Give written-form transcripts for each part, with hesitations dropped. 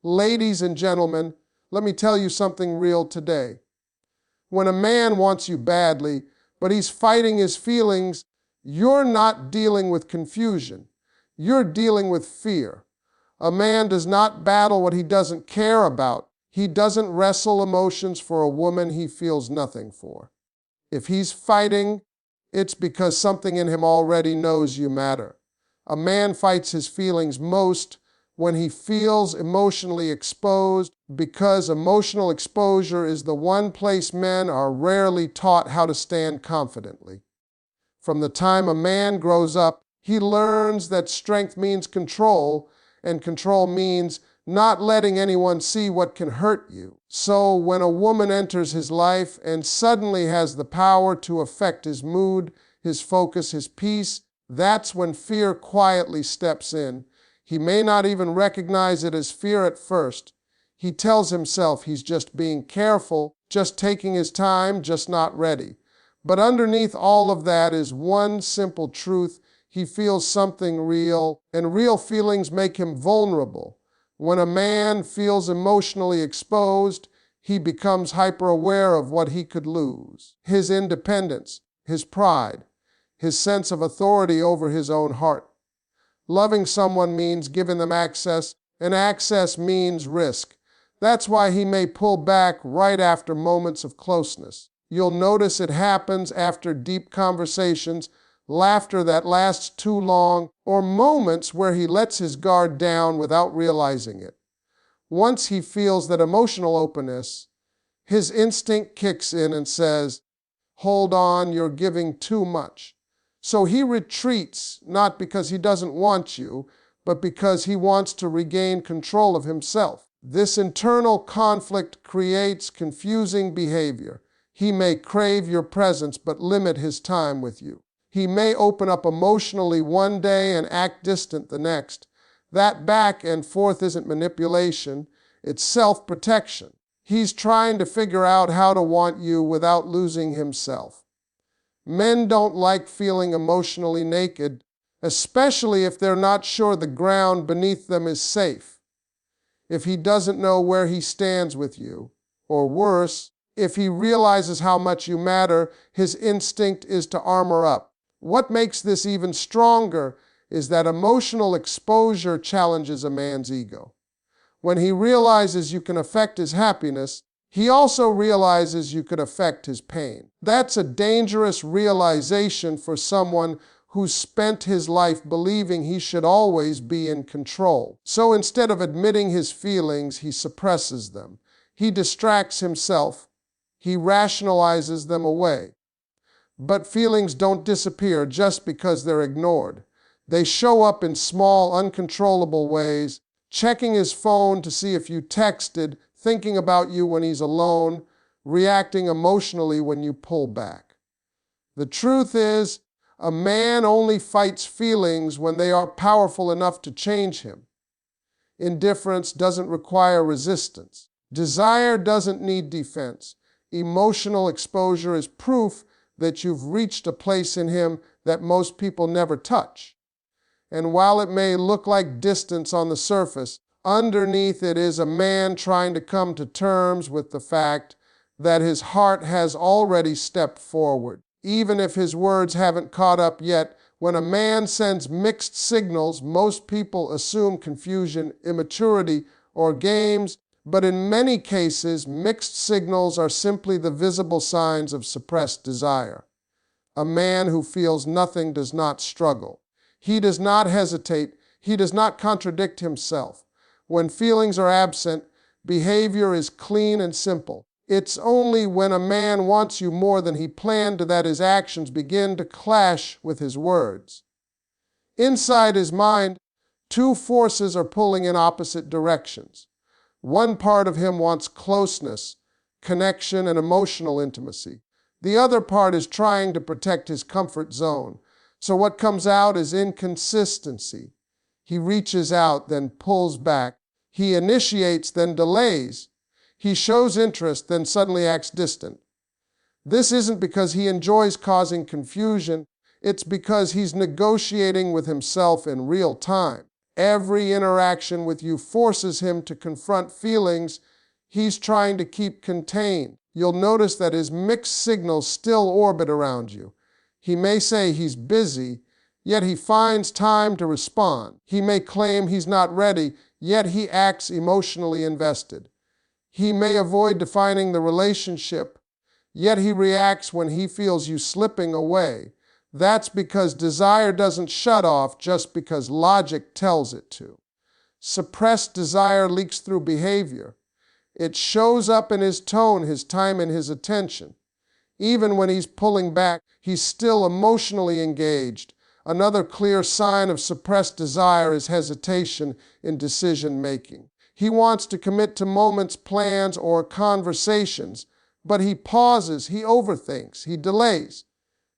Ladies and gentlemen, let me tell you something real today. When a man wants you badly, but he's fighting his feelings, you're not dealing with confusion. You're dealing with fear. A man does not battle what he doesn't care about. He doesn't wrestle emotions for a woman he feels nothing for. If he's fighting, it's because something in him already knows you matter. A man fights his feelings most when he feels emotionally exposed, because emotional exposure is the one place men are rarely taught how to stand confidently. From the time a man grows up, he learns that strength means control, and control means not letting anyone see what can hurt you. So when a woman enters his life and suddenly has the power to affect his mood, his focus, his peace, that's when fear quietly steps in. He may not even recognize it as fear at first. He tells himself he's just being careful, just taking his time, just not ready. But underneath all of that is one simple truth. He feels something real, and real feelings make him vulnerable. When a man feels emotionally exposed, he becomes hyper-aware of what he could lose. His independence, his pride, his sense of authority over his own heart. Loving someone means giving them access, and access means risk. That's why he may pull back right after moments of closeness. You'll notice it happens after deep conversations, laughter that lasts too long, or moments where he lets his guard down without realizing it. Once he feels that emotional openness, his instinct kicks in and says, "Hold on, you're giving too much." So he retreats, not because he doesn't want you, but because he wants to regain control of himself. This internal conflict creates confusing behavior. He may crave your presence but limit his time with you. He may open up emotionally one day and act distant the next. That back and forth isn't manipulation, it's self-protection. He's trying to figure out how to want you without losing himself. Men don't like feeling emotionally naked, especially if they're not sure the ground beneath them is safe. If he doesn't know where he stands with you, or worse, if he realizes how much you matter, his instinct is to armor up. What makes this even stronger is that emotional exposure challenges a man's ego. When he realizes you can affect his happiness, he also realizes you could affect his pain. That's a dangerous realization for someone who's spent his life believing he should always be in control. So instead of admitting his feelings, he suppresses them. He distracts himself. He rationalizes them away. But feelings don't disappear just because they're ignored. They show up in small, uncontrollable ways, checking his phone to see if you texted, thinking about you when he's alone, reacting emotionally when you pull back. The truth is, a man only fights feelings when they are powerful enough to change him. Indifference doesn't require resistance. Desire doesn't need defense. Emotional exposure is proof that you've reached a place in him that most people never touch. And while it may look like distance on the surface, underneath it is a man trying to come to terms with the fact that his heart has already stepped forward. Even if his words haven't caught up yet, when a man sends mixed signals, most people assume confusion, immaturity, or games, but in many cases, mixed signals are simply the visible signs of suppressed desire. A man who feels nothing does not struggle. He does not hesitate. He does not contradict himself. When feelings are absent, behavior is clean and simple. It's only when a man wants you more than he planned that his actions begin to clash with his words. Inside his mind, two forces are pulling in opposite directions. One part of him wants closeness, connection, and emotional intimacy. The other part is trying to protect his comfort zone. So what comes out is inconsistency. He reaches out, then pulls back. He initiates, then delays. He shows interest, then suddenly acts distant. This isn't because he enjoys causing confusion. It's because he's negotiating with himself in real time. Every interaction with you forces him to confront feelings he's trying to keep contained. You'll notice that his mixed signals still orbit around you. He may say he's busy, yet he finds time to respond. He may claim he's not ready, yet he acts emotionally invested. He may avoid defining the relationship, yet he reacts when he feels you slipping away. That's because desire doesn't shut off just because logic tells it to. Suppressed desire leaks through behavior. It shows up in his tone, his time, and his attention. Even when he's pulling back, he's still emotionally engaged. Another clear sign of suppressed desire is hesitation in decision-making. He wants to commit to moments, plans, or conversations, but he pauses, he overthinks, he delays.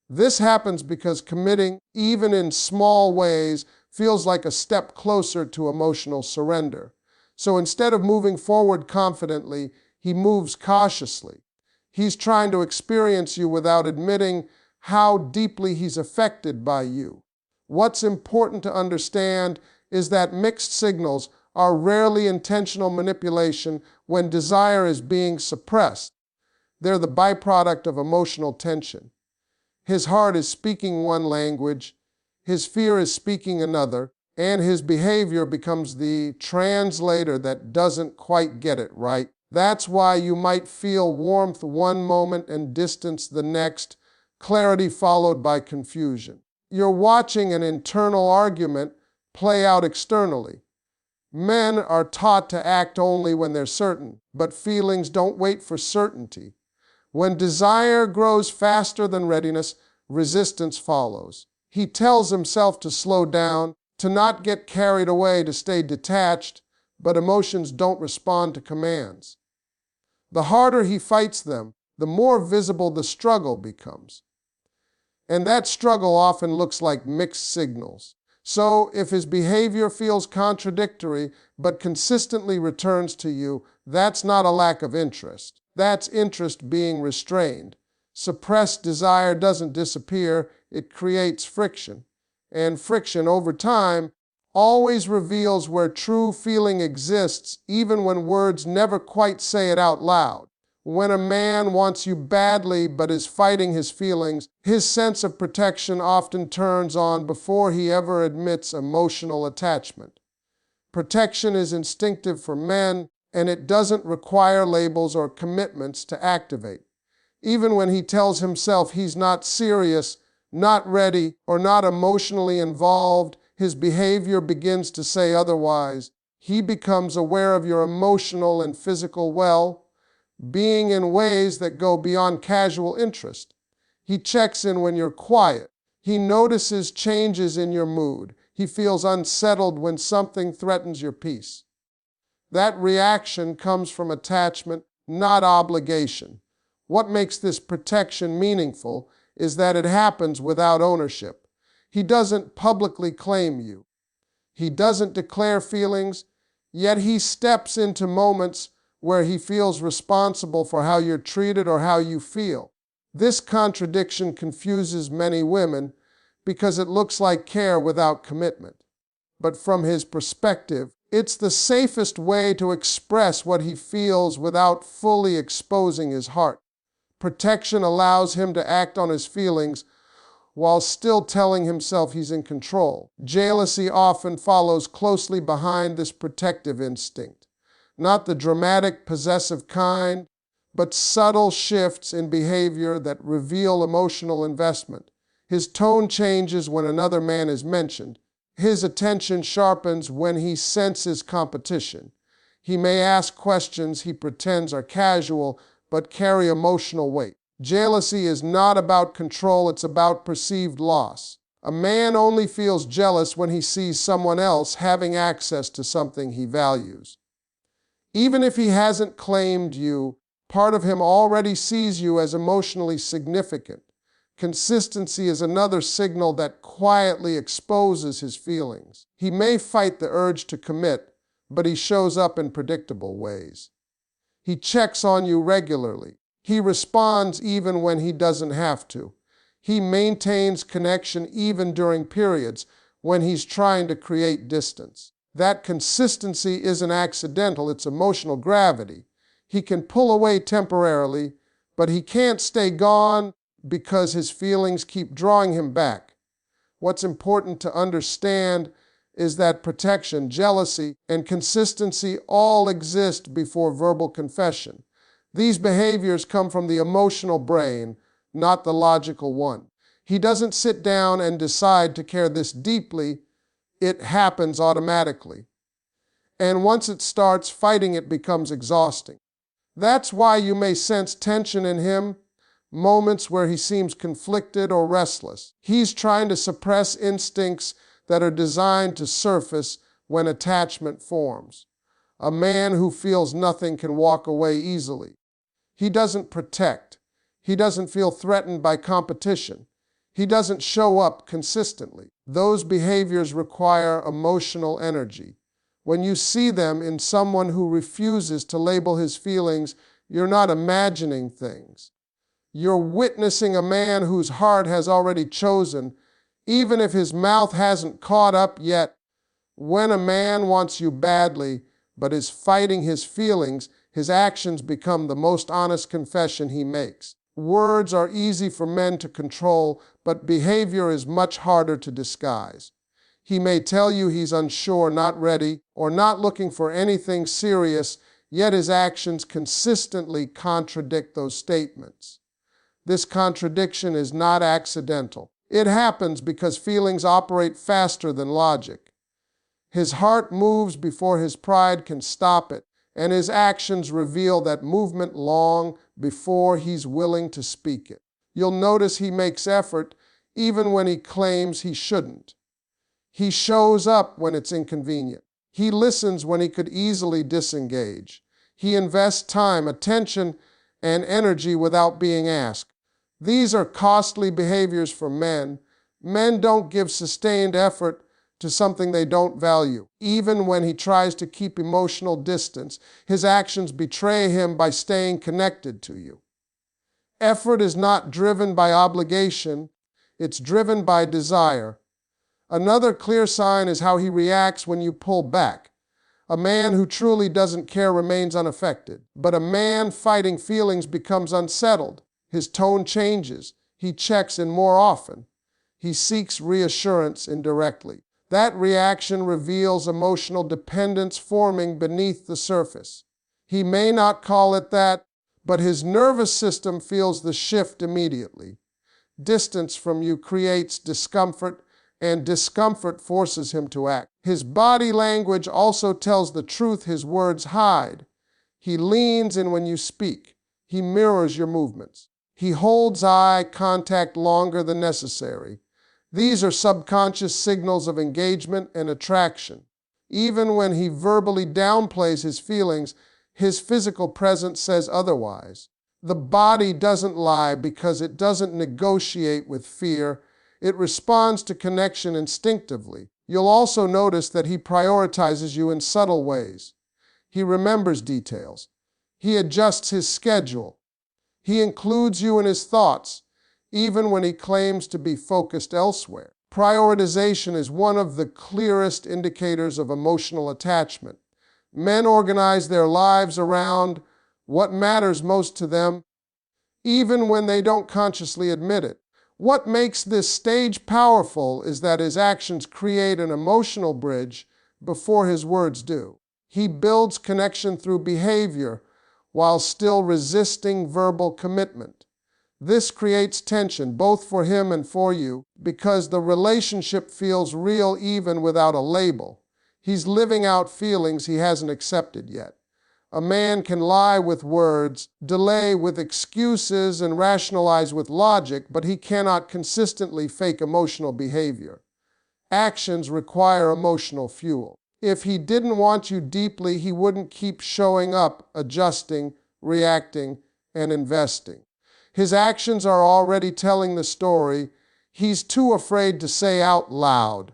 This happens because committing, even in small ways, feels like a step closer to emotional surrender. So instead of moving forward confidently, he moves cautiously. He's trying to experience you without admitting how deeply he's affected by you. What's important to understand is that mixed signals are rarely intentional manipulation when desire is being suppressed. They're the byproduct of emotional tension. His heart is speaking one language, his fear is speaking another, and his behavior becomes the translator that doesn't quite get it right. That's why you might feel warmth one moment and distance the next, clarity followed by confusion. You're watching an internal argument play out externally. Men are taught to act only when they're certain, but feelings don't wait for certainty. When desire grows faster than readiness, resistance follows. He tells himself to slow down, to not get carried away, to stay detached, but emotions don't respond to commands. The harder he fights them, the more visible the struggle becomes. And that struggle often looks like mixed signals. So if his behavior feels contradictory but consistently returns to you, that's not a lack of interest. That's interest being restrained. Suppressed desire doesn't disappear, it creates friction. And friction over time always reveals where true feeling exists, even when words never quite say it out loud. When a man wants you badly but is fighting his feelings, his sense of protection often turns on before he ever admits emotional attachment. Protection is instinctive for men, and it doesn't require labels or commitments to activate. Even when he tells himself he's not serious, not ready, or not emotionally involved, his behavior begins to say otherwise. He becomes aware of your emotional and physical well-being in ways that go beyond casual interest. He checks in when you're quiet. He notices changes in your mood. He feels unsettled when something threatens your peace. That reaction comes from attachment, not obligation. What makes this protection meaningful is that it happens without ownership. He doesn't publicly claim you. He doesn't declare feelings, yet he steps into moments where he feels responsible for how you're treated or how you feel. This contradiction confuses many women because it looks like care without commitment. But from his perspective, it's the safest way to express what he feels without fully exposing his heart. Protection allows him to act on his feelings while still telling himself he's in control. Jealousy often follows closely behind this protective instinct. Not the dramatic, possessive kind, but subtle shifts in behavior that reveal emotional investment. His tone changes when another man is mentioned. His attention sharpens when he senses competition. He may ask questions he pretends are casual, but carry emotional weight. Jealousy is not about control, it's about perceived loss. A man only feels jealous when he sees someone else having access to something he values. Even if he hasn't claimed you, part of him already sees you as emotionally significant. Consistency is another signal that quietly exposes his feelings. He may fight the urge to commit, but he shows up in predictable ways. He checks on you regularly. He responds even when he doesn't have to. He maintains connection even during periods when he's trying to create distance. That consistency isn't accidental, it's emotional gravity. He can pull away temporarily, but he can't stay gone because his feelings keep drawing him back. What's important to understand is that protection, jealousy, and consistency all exist before verbal confession. These behaviors come from the emotional brain, not the logical one. He doesn't sit down and decide to care this deeply. It happens automatically. And once it starts, fighting it becomes exhausting. That's why you may sense tension in him, moments where he seems conflicted or restless. He's trying to suppress instincts that are designed to surface when attachment forms. A man who feels nothing can walk away easily. He doesn't protect. He doesn't feel threatened by competition. He doesn't show up consistently. Those behaviors require emotional energy. When you see them in someone who refuses to label his feelings, you're not imagining things. You're witnessing a man whose heart has already chosen, even if his mouth hasn't caught up yet. When a man wants you badly, but is fighting his feelings, his actions become the most honest confession he makes. Words are easy for men to control, but behavior is much harder to disguise. He may tell you he's unsure, not ready, or not looking for anything serious, yet his actions consistently contradict those statements. This contradiction is not accidental. It happens because feelings operate faster than logic. His heart moves before his pride can stop it, and his actions reveal that movement long before he's willing to speak it. You'll notice he makes effort even when he claims he shouldn't. He shows up when it's inconvenient. He listens when he could easily disengage. He invests time, attention, and energy without being asked. These are costly behaviors for men. Men don't give sustained effort to something they don't value. Even when he tries to keep emotional distance, his actions betray him by staying connected to you. Effort is not driven by obligation, it's driven by desire. Another clear sign is how he reacts when you pull back. A man who truly doesn't care remains unaffected, but a man fighting feelings becomes unsettled. His tone changes. He checks in more often. He seeks reassurance indirectly. That reaction reveals emotional dependence forming beneath the surface. He may not call it that, but his nervous system feels the shift immediately. Distance from you creates discomfort, and discomfort forces him to act. His body language also tells the truth his words hide. He leans in when you speak. He mirrors your movements. He holds eye contact longer than necessary. These are subconscious signals of engagement and attraction. Even when he verbally downplays his feelings, his physical presence says otherwise. The body doesn't lie because it doesn't negotiate with fear. It responds to connection instinctively. You'll also notice that he prioritizes you in subtle ways. He remembers details. He adjusts his schedule. He includes you in his thoughts, even when he claims to be focused elsewhere. Prioritization is one of the clearest indicators of emotional attachment. Men organize their lives around what matters most to them, even when they don't consciously admit it. What makes this stage powerful is that his actions create an emotional bridge before his words do. He builds connection through behavior while still resisting verbal commitment. This creates tension both for him and for you because the relationship feels real even without a label. He's living out feelings he hasn't accepted yet. A man can lie with words, delay with excuses, and rationalize with logic, but he cannot consistently fake emotional behavior. Actions require emotional fuel. If he didn't want you deeply, he wouldn't keep showing up, adjusting, reacting, and investing. His actions are already telling the story. He's too afraid to say out loud.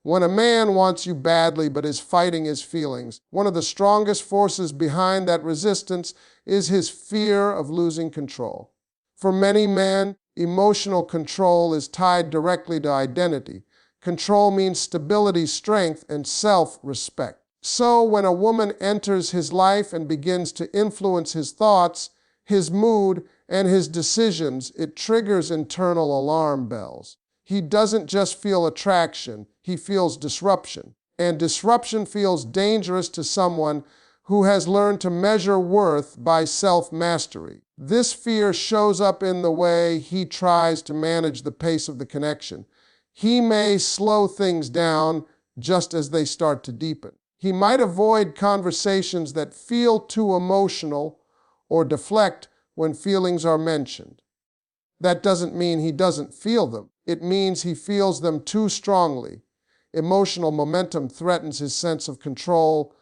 When a man wants you badly but is fighting his feelings, one of the strongest forces behind that resistance is his fear of losing control. For many men, emotional control is tied directly to identity. Control means stability, strength, and self-respect. So when a woman enters his life and begins to influence his thoughts, his mood, and his decisions, it triggers internal alarm bells. He doesn't just feel attraction, he feels disruption. And disruption feels dangerous to someone who has learned to measure worth by self-mastery. This fear shows up in the way he tries to manage the pace of the connection. He may slow things down just as they start to deepen. He might avoid conversations that feel too emotional or deflect when feelings are mentioned. That doesn't mean he doesn't feel them. It means he feels them too strongly. Emotional momentum threatens his sense of control,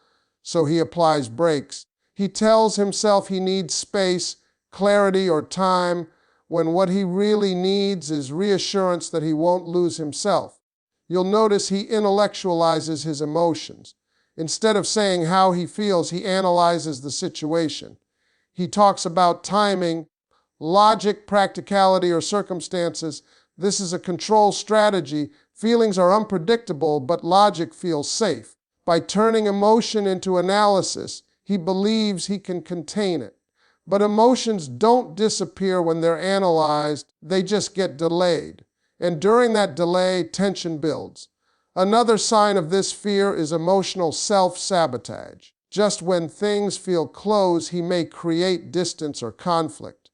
so he applies brakes. He tells himself he needs space, clarity, or time, when what he really needs is reassurance that he won't lose himself. You'll notice he intellectualizes his emotions. Instead of saying how he feels, he analyzes the situation. He talks about timing, logic, practicality, or circumstances. This is a control strategy. Feelings are unpredictable, but logic feels safe. By turning emotion into analysis, he believes he can contain it. But emotions don't disappear when they're analyzed, they just get delayed. And during that delay, tension builds. Another sign of this fear is emotional self-sabotage. Just when things feel close, he may create distance or conflict.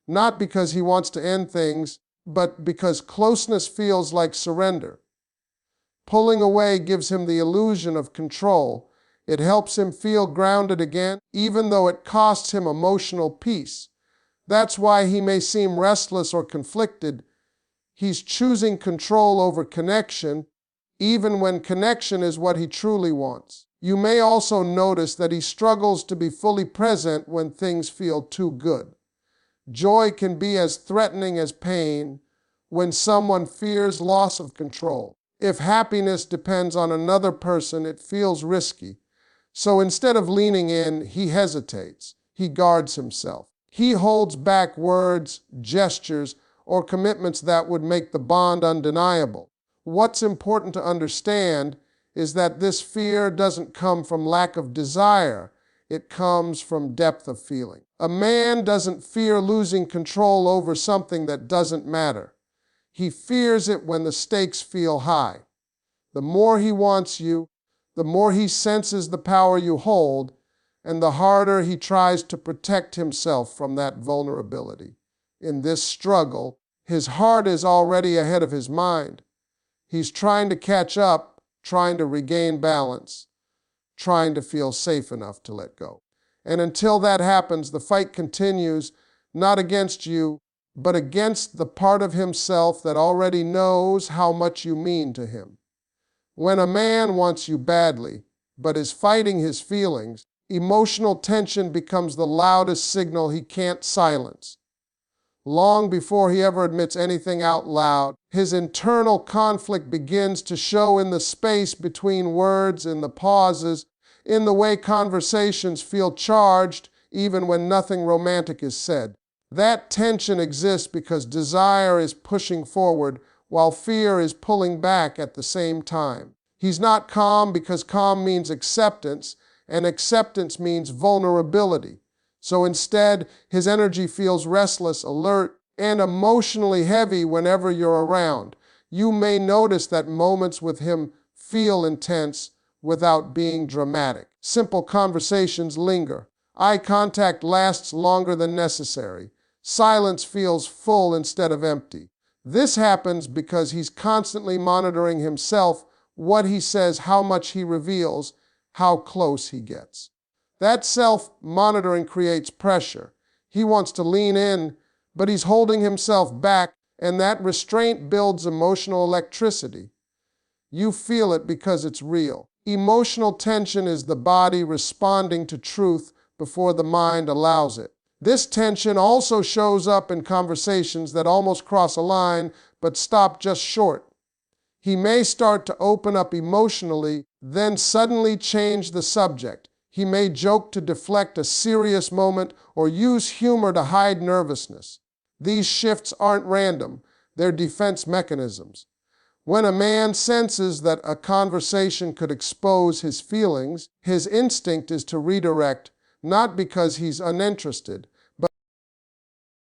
Not because he wants to end things, but because closeness feels like surrender. Pulling away gives him the illusion of control. It helps him feel grounded again, even though it costs him emotional peace. That's why he may seem restless or conflicted. He's choosing control over connection, even when connection is what he truly wants. You may also notice that he struggles to be fully present when things feel too good. Joy can be as threatening as pain when someone fears loss of control. If happiness depends on another person, it feels risky. So instead of leaning in, he hesitates. He guards himself. He holds back words, gestures, or commitments that would make the bond undeniable. What's important to understand is that this fear doesn't come from lack of desire. It comes from depth of feeling. A man doesn't fear losing control over something that doesn't matter. He fears it when the stakes feel high. The more he wants you, the more he senses the power you hold, and the harder he tries to protect himself from that vulnerability. In this struggle, his heart is already ahead of his mind. He's trying to catch up, trying to regain balance, trying to feel safe enough to let go. And until that happens, the fight continues, not against you, but against the part of himself that already knows how much you mean to him. When a man wants you badly, but is fighting his feelings, emotional tension becomes the loudest signal he can't silence. Long before he ever admits anything out loud, his internal conflict begins to show in the space between words, in the pauses, in the way conversations feel charged, even when nothing romantic is said. That tension exists because desire is pushing forward, while fear is pulling back at the same time. He's not calm because calm means acceptance, and acceptance means vulnerability. So instead, his energy feels restless, alert, and emotionally heavy whenever you're around. You may notice that moments with him feel intense without being dramatic. Simple conversations linger. Eye contact lasts longer than necessary. Silence feels full instead of empty. This happens because he's constantly monitoring himself, what he says, how much he reveals, how close he gets. That self-monitoring creates pressure. He wants to lean in, but he's holding himself back, and that restraint builds emotional electricity. You feel it because it's real. Emotional tension is the body responding to truth before the mind allows it. This tension also shows up in conversations that almost cross a line, but stop just short. He may start to open up emotionally, then suddenly change the subject. He may joke to deflect a serious moment or use humor to hide nervousness. These shifts aren't random, they're defense mechanisms. When a man senses that a conversation could expose his feelings, his instinct is to redirect, not because he's uninterested,